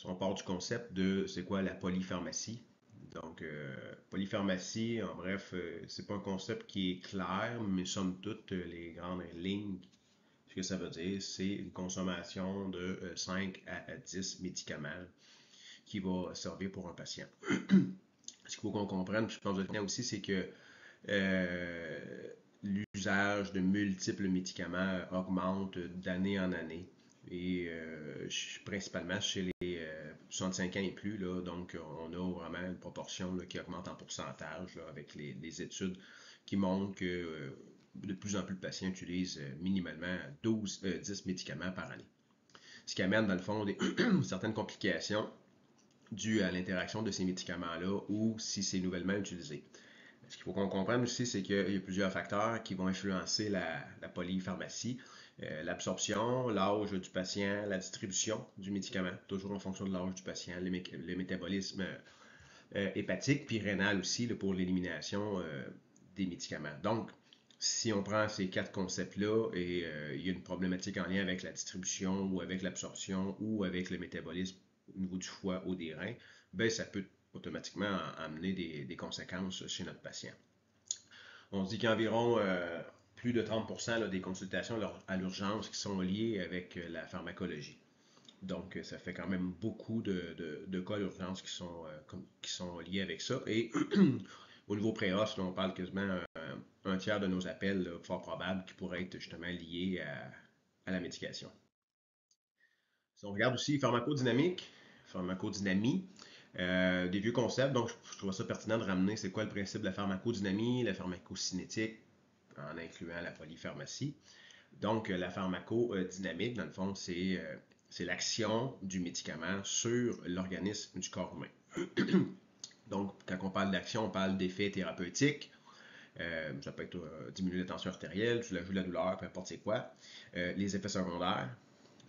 on part du concept de c'est quoi la polypharmacie. Donc, polypharmacie, en bref, c'est pas un concept qui est clair, mais somme toute, les grandes lignes, ce que ça veut dire, c'est une consommation de 5 à 10 médicaments qui va servir pour un patient. Ce qu'il faut qu'on comprenne, je pense que aussi, c'est que euh, l'usage de multiples médicaments augmente d'année en année. Et principalement chez les 65 ans et plus, là, donc on a vraiment une proportion là, qui augmente en pourcentage là, avec les études qui montrent que de plus en plus de patients utilisent minimalement 10 médicaments par année. Ce qui amène dans le fond certaines complications dues à l'interaction de ces médicaments-là ou si c'est nouvellement utilisé. Ce qu'il faut qu'on comprenne aussi, c'est qu'il y a plusieurs facteurs qui vont influencer la polypharmacie. L'absorption, l'âge du patient, la distribution du médicament, toujours en fonction de l'âge du patient, le métabolisme hépatique, puis rénal aussi, là, pour l'élimination des médicaments. Donc, si on prend ces quatre concepts-là et il y a une problématique en lien avec la distribution ou avec l'absorption ou avec le métabolisme au niveau du foie ou des reins, ben ça peut automatiquement amener des conséquences chez notre patient. On se dit qu'environ plus de 30% là, des consultations à l'urgence qui sont liées avec la pharmacologie. Donc, ça fait quand même beaucoup de cas d'urgence qui sont liés avec ça. Et au niveau préhoce, on parle quasiment un tiers de nos appels, là, fort probable, qui pourraient être justement liés à la médication. Si on regarde aussi pharmacodynamie, des vieux concepts, donc je trouve ça pertinent de ramener c'est quoi le principe de la pharmacodynamie, la pharmacocinétique, en incluant la polypharmacie. Donc, la pharmacodynamique, dans le fond, c'est l'action du médicament sur l'organisme du corps humain. Donc, quand on parle d'action, on parle d'effets thérapeutiques. Ça peut être diminuer la tension artérielle, soulager la douleur, peu importe c'est quoi. Les effets secondaires.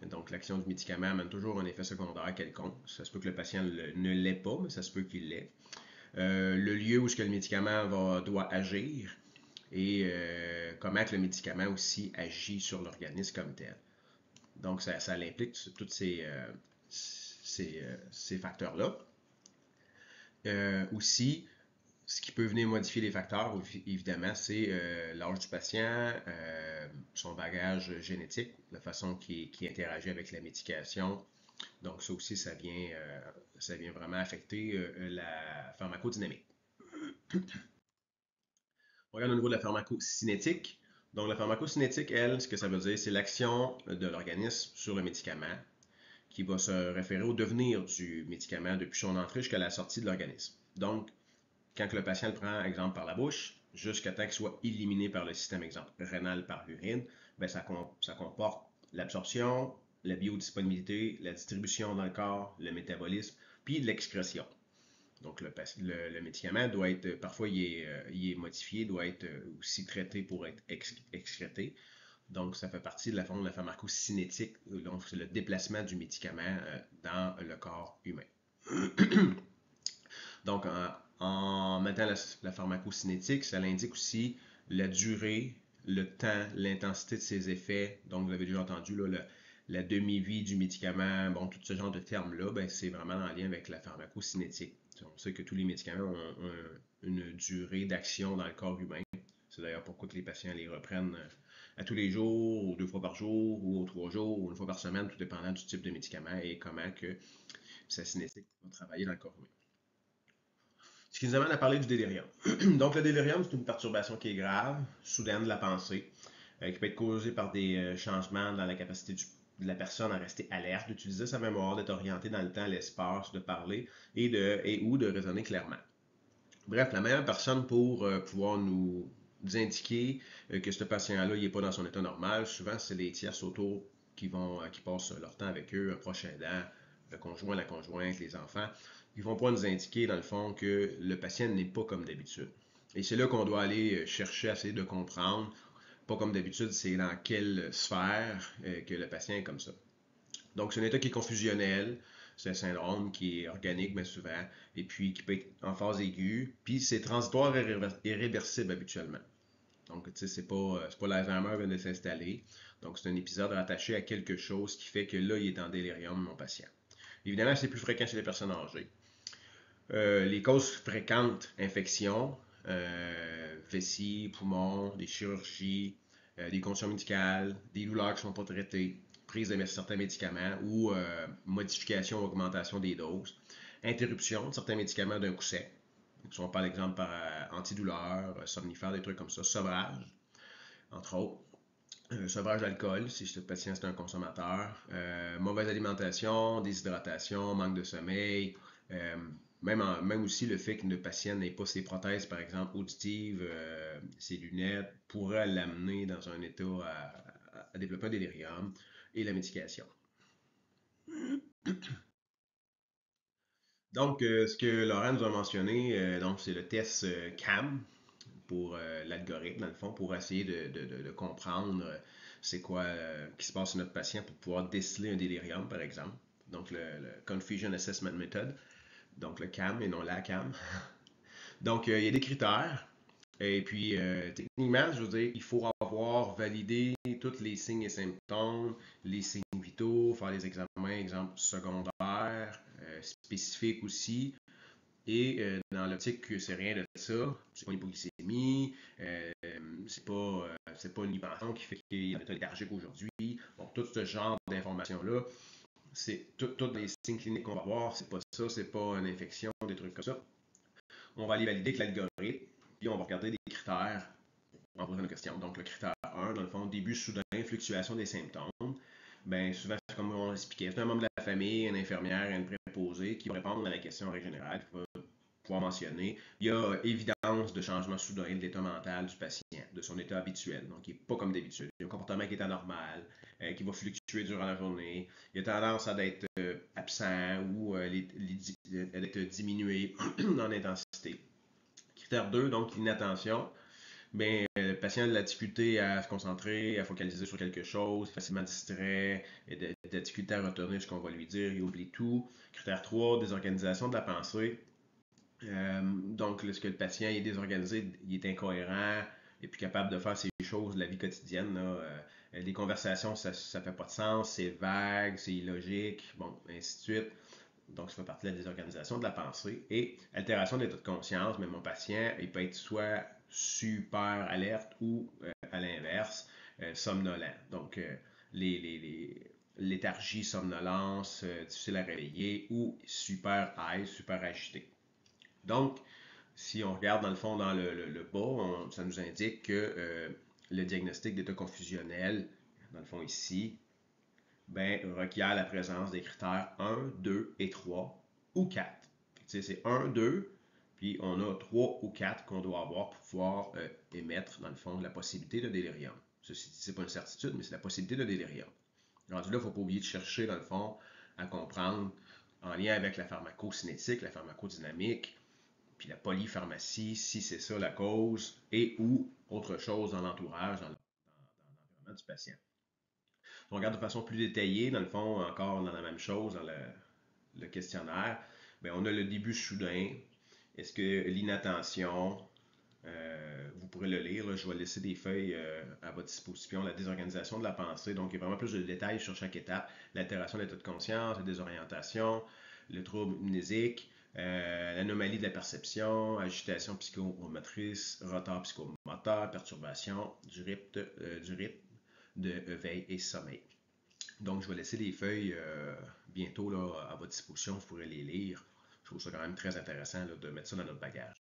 Donc, l'action du médicament amène toujours un effet secondaire quelconque. Ça se peut que le patient ne l'ait pas, mais ça se peut qu'il l'ait. Le lieu où ce que le médicament doit agir et comment que le médicament aussi agit sur l'organisme comme tel. Donc, ça implique tous ces facteurs-là. Aussi, ce qui peut venir modifier les facteurs, évidemment, c'est l'âge du patient, son bagage génétique, la façon qu'il interagit avec la médication. Donc, ça aussi, ça vient vraiment affecter la pharmacodynamique. On regarde au niveau de la pharmacocinétique. Donc, la pharmacocinétique, elle, ce que ça veut dire, c'est l'action de l'organisme sur le médicament qui va se référer au devenir du médicament depuis son entrée jusqu'à la sortie de l'organisme. Donc, quand le patient le prend, exemple, par la bouche, jusqu'à temps qu'il soit éliminé par le système, exemple, rénal par l'urine, ben ça comporte l'absorption, la biodisponibilité, la distribution dans le corps, le métabolisme, puis l'excrétion. Donc, le médicament doit être, parfois il est modifié, doit être aussi traité pour être excrété. Donc, ça fait partie de la forme de la pharmacocinétique, donc c'est le déplacement du médicament dans le corps humain. Donc, en mettant la pharmacocinétique, ça indique aussi la durée, le temps, l'intensité de ses effets. Donc, vous avez déjà entendu là, la demi-vie du médicament, bon, tout ce genre de termes-là, ben, c'est vraiment en lien avec la pharmacocinétique. On sait que tous les médicaments ont une durée d'action dans le corps humain. C'est d'ailleurs pourquoi que les patients les reprennent à tous les jours, ou 2 fois par jour, ou 3 jours, ou 1 fois par semaine, tout dépendant du type de médicament et comment que sa cinétique va travailler dans le corps humain. Ce qui nous amène à parler du délirium. Donc, le délirium, c'est une perturbation qui est grave, soudaine de la pensée, qui peut être causée par des changements dans la capacité de la personne à rester alerte, d'utiliser sa mémoire, d'être orientée dans le temps, l'espace, de parler ou de raisonner clairement. Bref, la meilleure personne pour pouvoir nous indiquer que ce patient-là n'est pas dans son état normal, souvent, c'est les tierces autour qui passent leur temps avec eux, un proche aidant, le conjoint, la conjointe, les enfants. Ils vont pas nous indiquer, dans le fond, que le patient n'est pas comme d'habitude. Et c'est là qu'on doit aller chercher à essayer de comprendre, pas comme d'habitude, c'est dans quelle sphère que le patient est comme ça. Donc, c'est un état qui est confusionnel, c'est un syndrome qui est organique, bien souvent, et puis qui peut être en phase aiguë, puis c'est transitoire et réversible habituellement. Donc, tu sais, c'est pas l'Alzheimer qui vient de s'installer. Donc, c'est un épisode rattaché à quelque chose qui fait que là, il est en délirium, mon patient. Évidemment, c'est plus fréquent chez les personnes âgées. Les causes fréquentes, infections, vessie, poumons, des chirurgies, des conditions médicales, des douleurs qui ne sont pas traitées, prise de certains médicaments ou modification ou augmentation des doses, interruption de certains médicaments d'un coup sec. Si on parle, exemple, par antidouleur, somnifère, des trucs comme ça, sevrage, entre autres. Sevrage d'alcool, si le patient est un consommateur, mauvaise alimentation, déshydratation, manque de sommeil, même aussi le fait que le patient n'ait pas ses prothèses, par exemple, auditives, ses lunettes, pourrait l'amener dans un état à développer un délirium, et la médication. Donc, ce que Laurent nous a mentionné, donc c'est le test CAM pour l'algorithme, dans le fond, pour essayer de comprendre c'est quoi qui se passe sur notre patient pour pouvoir déceler un délirium, par exemple. Donc, le Confusion Assessment Method, donc le CAM et non la CAM. Donc, il y a des critères. Et puis, techniquement, je veux dire, il faut avoir validé tous les signes et symptômes, les signes vitaux, faire les examens, exemple secondaires, spécifiques aussi. Et dans l'optique que c'est rien de ça, c'est pas une hypoglycémie, c'est pas une hypertension qui fait qu'il y a un état léthargique aujourd'hui. Bon, tout ce genre d'informations-là, c'est tous les signes cliniques qu'on va voir, c'est pas ça, c'est pas une infection, des trucs comme ça. On va aller valider avec l'algorithme, puis on va regarder des critères en posant une question. Donc, le critère 1, dans le fond, début soudain, fluctuation des symptômes. Bien, souvent, c'est comme on l'expliquait, c'est un membre de la famille, une infirmière, une préposée qui va répondre à la question en règle générale, qui va pouvoir mentionner. Il y a évidence de changement soudain de l'état mental du patient, de son état habituel. Donc, il n'est pas comme d'habitude. Il y a un comportement qui est anormal, qui va fluctuer durant la journée. Il a tendance à être absent ou d'être diminué en intensité. Critère 2, donc l'inattention. Bien, le patient a de la difficulté à se concentrer, à focaliser sur quelque chose, facilement distrait, de la difficulté à retenir ce qu'on va lui dire, il oublie tout. Critère 3, désorganisation de la pensée. Donc, lorsque le patient est désorganisé, il est incohérent, et puis capable de faire ces choses de la vie quotidienne. Là, les conversations, ça ne fait pas de sens, c'est vague, c'est illogique, bon, ainsi de suite. Donc, ça fait partie de la désorganisation de la pensée. Et altération de l'état de conscience, mais mon patient, il peut être soit super alerte ou, à l'inverse, somnolent. Donc, léthargie, somnolence, difficile à réveiller ou super high, super agité. Donc, si on regarde dans le fond, dans le bas, ça nous indique que le diagnostic d'état confusionnel, dans le fond ici, ben, requiert la présence des critères 1, 2 et 3 ou 4. C'est 1, 2, puis on a 3 ou 4 qu'on doit avoir pour pouvoir émettre, dans le fond, la possibilité de délirium. Ceci dit, c'est pas une certitude, mais c'est la possibilité de délirium. Rendu là, il ne faut pas oublier de chercher, dans le fond, à comprendre en lien avec la pharmacocinétique, la pharmacodynamique, puis la polypharmacie, si c'est ça la cause, et ou autre chose dans l'entourage, dans l'environnement du patient. On regarde de façon plus détaillée, dans le fond, encore dans la même chose, dans le questionnaire, bien, on a le début soudain. Est-ce que l'inattention, vous pourrez le lire, là, je vais laisser des feuilles à votre disposition, la désorganisation de la pensée, donc il y a vraiment plus de détails sur chaque étape, l'altération de l'état de conscience, la désorientation, le trouble mnésique, l'anomalie de la perception, agitation psychomotrice, retard psychomoteur, perturbation du rythme de veille et sommeil. Donc, je vais laisser les feuilles bientôt là, à votre disposition, vous pourrez les lire. Je trouve ça quand même très intéressant là, de mettre ça dans notre bagage.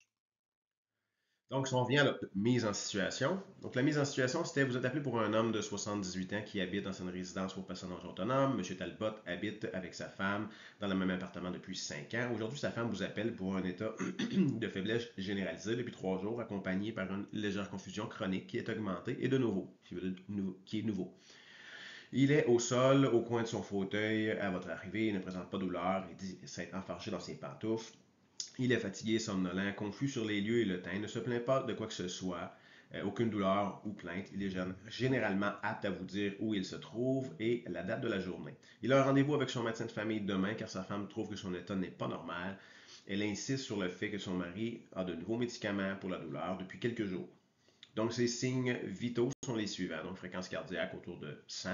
Donc, si on revient à la mise en situation. Donc, la mise en situation, c'était vous êtes appelé pour un homme de 78 ans qui habite dans une résidence pour personnes autonomes. M. Talbot habite avec sa femme dans le même appartement depuis 5 ans. Aujourd'hui, sa femme vous appelle pour un état de faiblesse généralisée depuis 3 jours, accompagné par une légère confusion chronique qui est augmentée et de nouveau, qui est nouveau. Il est au sol, au coin de son fauteuil à votre arrivée, il ne présente pas de douleur, il dit s'être enfargé dans ses pantoufles. Il est fatigué, somnolent, confus sur les lieux et le temps, il ne se plaint pas de quoi que ce soit, aucune douleur ou plainte. Il est généralement apte à vous dire où il se trouve et la date de la journée. Il a un rendez-vous avec son médecin de famille demain car sa femme trouve que son état n'est pas normal. Elle insiste sur le fait que son mari a de nouveaux médicaments pour la douleur depuis quelques jours. Donc, ces signes vitaux sont les suivants. Donc, fréquence cardiaque autour de 100,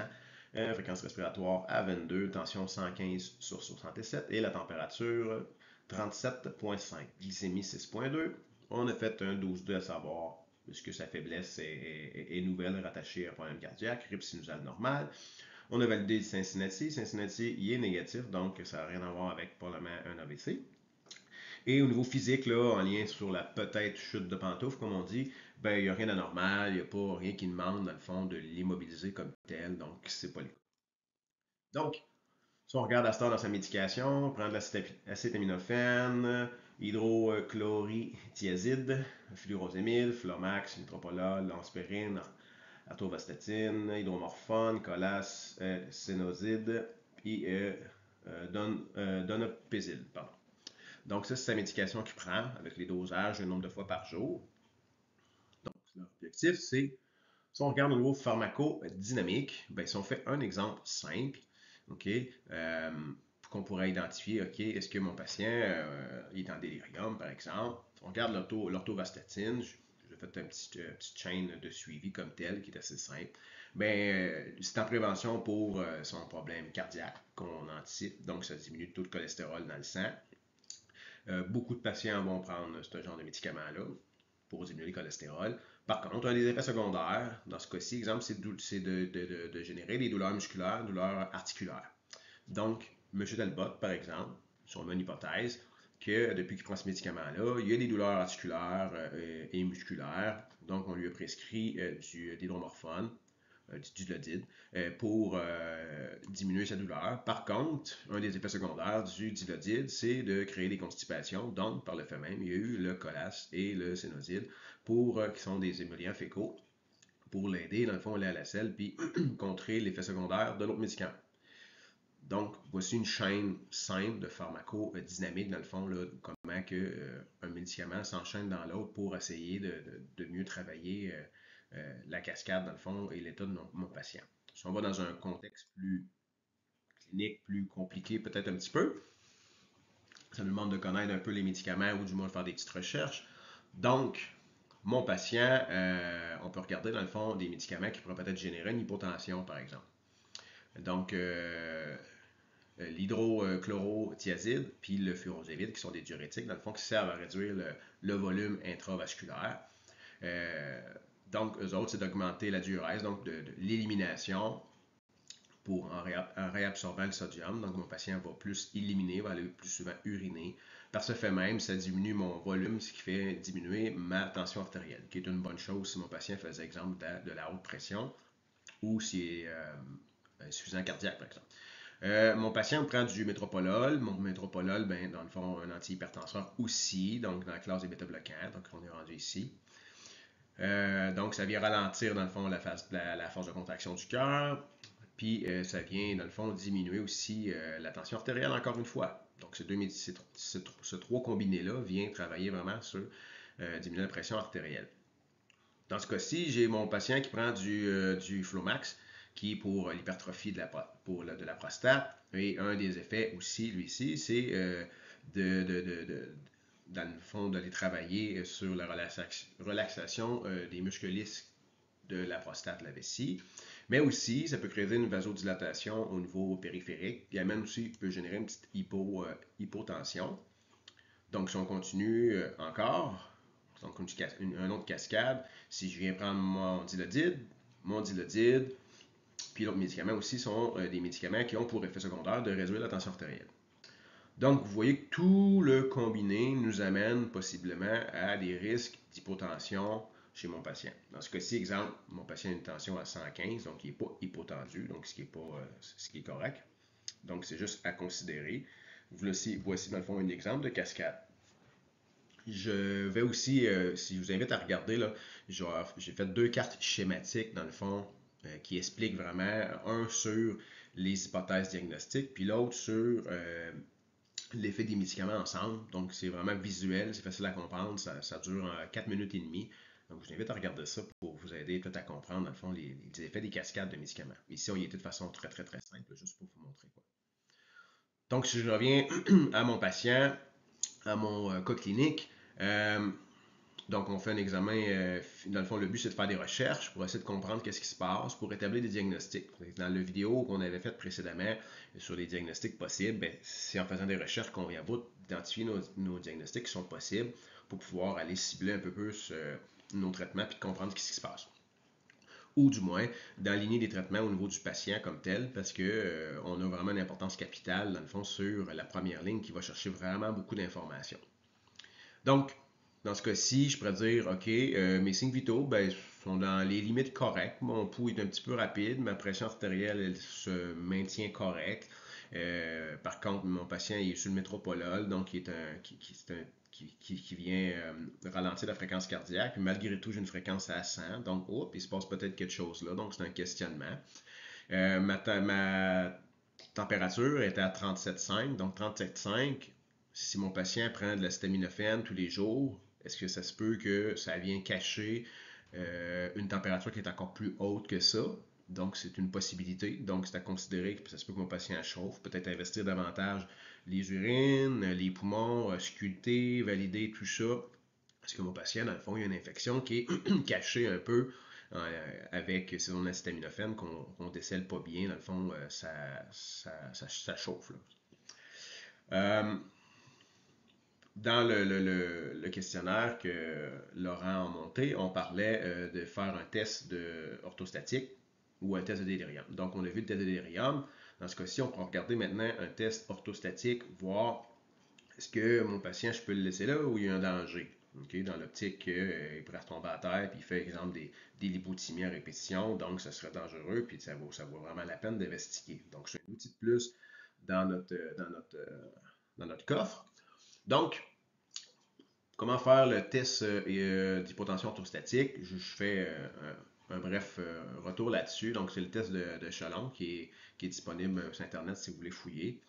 fréquence respiratoire à 22, tension 115 sur 67 et la température 37,5. Glycémie 6,2. On a fait un 12-2 à savoir puisque sa faiblesse est nouvelle rattachée à un problème cardiaque, rythme sinusal normal. On a validé Cincinnati. Cincinnati, il est négatif, donc ça n'a rien à voir avec probablement un AVC. Et au niveau physique, là, en lien sur la peut-être chute de pantoufle, comme on dit, ben, il n'y a rien d'anormal, il n'y a pas rien qui demande, dans le fond, de l'immobiliser comme tel, donc c'est pas le cas. Donc, si on regarde à ce temps dans sa médication, prendre de l'acétaminophène, hydrochlorothiazide, furosémide, Flomax, metoprolol, aspirine, atorvastatine, hydromorphone, colas, sénoside, puis donepezil. Pardon. Donc, ça, c'est sa médication qu'il prend avec les dosages, le nombre de fois par jour. Donc, l'objectif, c'est, si on regarde au niveau pharmacodynamique, ben, si on fait un exemple simple, OK, qu'on pourrait identifier, OK, est-ce que mon patient est en délirium, par exemple. On regarde l'ortovastatine, j'ai fait une petite chaîne de suivi comme tel qui est assez simple. Ben, c'est en prévention pour son problème cardiaque qu'on anticipe, donc ça diminue le taux de cholestérol dans le sang. Beaucoup de patients vont prendre ce genre de médicaments-là pour diminuer le cholestérol. Par contre, un des effets secondaires, dans ce cas-ci, exemple, c'est de générer des douleurs musculaires, douleurs articulaires. Donc, M. Talbot, par exemple, si on met une hypothèse, que depuis qu'il prend ce médicament-là, il y a des douleurs articulaires et musculaires. Donc, on lui a prescrit du hydromorphone, du dilodide, pour diminuer sa douleur. Par contre, un des effets secondaires du dilodide, c'est de créer des constipations. Donc, par le fait même, il y a eu le colas et le sénoside, qui sont des émollients fécaux, pour l'aider, dans le fond, à aller à la selle, puis contrer l'effet secondaire de l'autre médicament. Donc, voici une chaîne simple de pharmacodynamique, dans le fond, là, comment un médicament s'enchaîne dans l'autre pour essayer de mieux travailler la cascade, dans le fond, et l'état de mon patient. Si on va dans un contexte plus clinique, plus compliqué, peut-être un petit peu, ça nous demande de connaître un peu les médicaments ou du moins de faire des petites recherches. Donc, mon patient, on peut regarder, dans le fond, des médicaments qui pourraient peut-être générer une hypotension, par exemple. Donc, l'hydrochlorothiazide puis le furosémide, qui sont des diurétiques, dans le fond, qui servent à réduire le volume intravasculaire. Donc, eux autres, c'est d'augmenter la diurèse, donc de l'élimination en réabsorbant le sodium. Donc, mon patient va plus éliminer, va aller plus souvent uriner. Par ce fait même, ça diminue mon volume, ce qui fait diminuer ma tension artérielle, qui est une bonne chose si mon patient faisait exemple de la haute pression ou si est insuffisant cardiaque, par exemple. Mon patient prend du métropolol. Mon métropolol, ben, dans le fond, un antihypertenseur aussi, donc dans la classe des bêta-bloquants, donc on est rendu ici. Donc, ça vient ralentir, dans le fond, la force de contraction du cœur, puis ça vient, dans le fond, diminuer aussi la tension artérielle, encore une fois. Donc, ce trois combinés-là vient travailler vraiment sur diminuer la pression artérielle. Dans ce cas-ci, j'ai mon patient qui prend du Flomax, qui est pour l'hypertrophie de la prostate. Et un des effets aussi, lui-ci, c'est dans le fond, d'aller travailler sur la relaxation des muscles lisses de la prostate, la vessie. Mais aussi, ça peut créer une vasodilatation au niveau périphérique. Puis, même aussi, peut générer une petite hypotension. Donc, si on continue encore, donc une autre cascade, si je viens prendre mon dilodide, puis l'autre médicament aussi sont des médicaments qui ont pour effet secondaire de réduire la tension artérielle. Donc, vous voyez que tout le combiné nous amène possiblement à des risques d'hypotension chez mon patient. Dans ce cas-ci, exemple, mon patient a une tension à 115, donc il n'est pas hypotendu, donc ce qui est correct. Donc, c'est juste à considérer. Voici dans le fond un exemple de cascade. Je vais aussi, si je vous invite à regarder, là, j'ai fait 2 cartes schématiques, dans le fond, qui expliquent vraiment, un sur les hypothèses diagnostiques, puis l'autre sur l'effet des médicaments ensemble. Donc, c'est vraiment visuel, c'est facile à comprendre, ça dure 4 minutes et demie. Donc, je vous invite à regarder ça pour vous aider peut-être à comprendre, dans le fond, les effets des cascades de médicaments. Ici, on y était de façon très, très, très simple, juste pour vous montrer quoi. Donc, si je reviens à mon patient, à mon cas clinique, Donc, on fait un examen, dans le fond, le but, c'est de faire des recherches pour essayer de comprendre qu'est-ce qui se passe, pour établir des diagnostics. Dans la vidéo qu'on avait faite précédemment sur les diagnostics possibles, ben, c'est en faisant des recherches qu'on vient d'identifier nos diagnostics qui sont possibles pour pouvoir aller cibler un peu plus nos traitements puis de comprendre ce qui se passe. Ou du moins d'aligner des traitements au niveau du patient comme tel, parce que on a vraiment une importance capitale, dans le fond, sur la première ligne qui va chercher vraiment beaucoup d'informations. Donc, dans ce cas-ci, je pourrais dire, OK, mes signes vitaux ben, sont dans les limites correctes. Mon pouls est un petit peu rapide, ma pression artérielle elle se maintient correcte. Par contre, mon patient il est sur le métropolol, donc qui vient ralentir la fréquence cardiaque. Puis malgré tout, j'ai une fréquence à 100, donc il se passe peut-être quelque chose là, donc c'est un questionnement. Ma température était à 37,5, donc 37,5, si mon patient prend de l'acétaminophène tous les jours, est-ce que ça se peut que ça vienne cacher une température qui est encore plus haute que ça? Donc, c'est une possibilité. Donc, c'est à considérer que ça se peut que mon patient chauffe. Peut-être investir davantage les urines, les poumons, sculpter, valider tout ça. Parce que mon patient, dans le fond, il y a une infection qui est cachée un peu avec son acétaminophène qu'on ne décèle pas bien. Dans le fond, ça chauffe. Là. Dans le questionnaire que Laurent a monté, on parlait de faire un test orthostatique ou un test de délirium. Donc, on a vu le test de délirium. Dans ce cas-ci, on peut regarder maintenant un test orthostatique, voir est-ce que mon patient, je peux le laisser là ou il y a un danger. Okay? Dans l'optique qu'il pourrait retomber à terre puis il fait, exemple, des lipothymies à répétition, donc ça serait dangereux puis ça vaut vraiment la peine d'investiguer. Donc, c'est un outil de plus dans notre coffre. Donc, comment faire le test d'hypotension orthostatique? Je fais un bref retour là-dessus. Donc, c'est le test de Chalon qui est disponible sur Internet si vous voulez fouiller.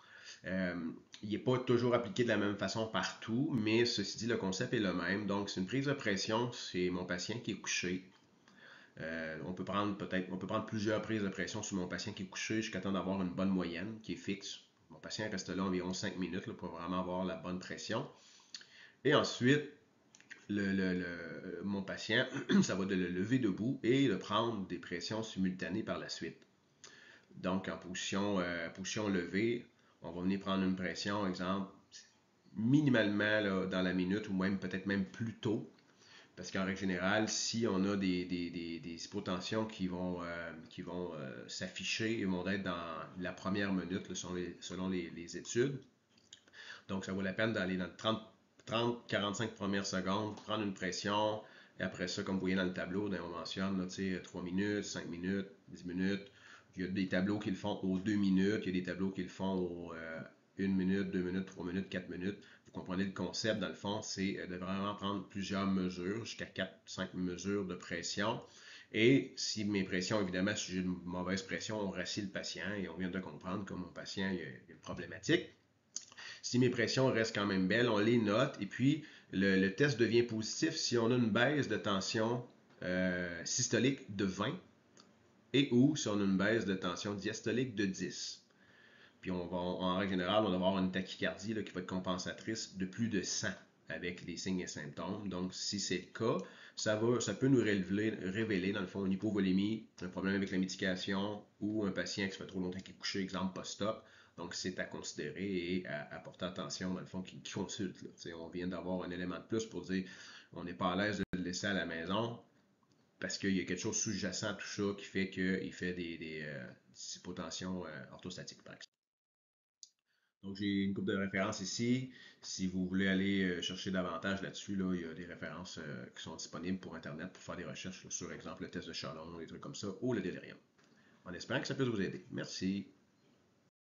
Il n'est pas toujours appliqué de la même façon partout, mais ceci dit, le concept est le même. Donc, c'est une prise de pression. C'est mon patient qui est couché. On peut prendre plusieurs prises de pression sur mon patient qui est couché jusqu'à temps d'avoir une bonne moyenne qui est fixe. Mon patient reste là environ 5 minutes là, pour vraiment avoir la bonne pression. Et ensuite, mon patient, ça va de le lever debout et de prendre des pressions simultanées par la suite. Donc, en position levée, on va venir prendre une pression, exemple, minimalement là, dans la minute ou même peut-être même plus tôt. Parce qu'en règle générale, si on a des hypotensions qui vont s'afficher, ils vont être dans la première minute là, selon les études. Donc, ça vaut la peine d'aller dans 30-45 premières secondes, prendre une pression, et après ça, comme vous voyez dans le tableau, on mentionne là, 3 minutes, 5 minutes, 10 minutes. Il y a des tableaux qui le font aux 2 minutes, il y a des tableaux qui le font aux 1 minute, 2 minutes, 3 minutes, 4 minutes. Vous comprenez le concept, dans le fond, c'est de vraiment prendre plusieurs mesures, jusqu'à 4-5 mesures de pression. Et si mes pressions, évidemment, si j'ai une mauvaise pression, on rassit le patient et on vient de comprendre que mon patient il y a une problématique. Si mes pressions restent quand même belles, on les note et puis le test devient positif si on a une baisse de tension systolique de 20 et ou si on a une baisse de tension diastolique de 10. Puis en règle générale, on va avoir une tachycardie là, qui va être compensatrice de plus de 100 avec les signes et symptômes. Donc, si c'est le cas, ça peut nous révéler, dans le fond, une hypovolémie, un problème avec la médication ou un patient qui fait trop longtemps qu'il est couché, exemple post-op. Donc, c'est à considérer et à porter attention, dans le fond, qui consulte. Là. On vient d'avoir un élément de plus pour dire on n'est pas à l'aise de le laisser à la maison parce qu'il y a quelque chose sous-jacent à tout ça qui fait qu'il fait des hypotensions orthostatiques, par exemple. Donc, j'ai une couple de références ici. Si vous voulez aller chercher davantage là-dessus, là, il y a des références qui sont disponibles pour Internet pour faire des recherches là, sur, exemple, le test de Chalon, des trucs comme ça, ou le délirium. En espérant que ça puisse vous aider. Merci.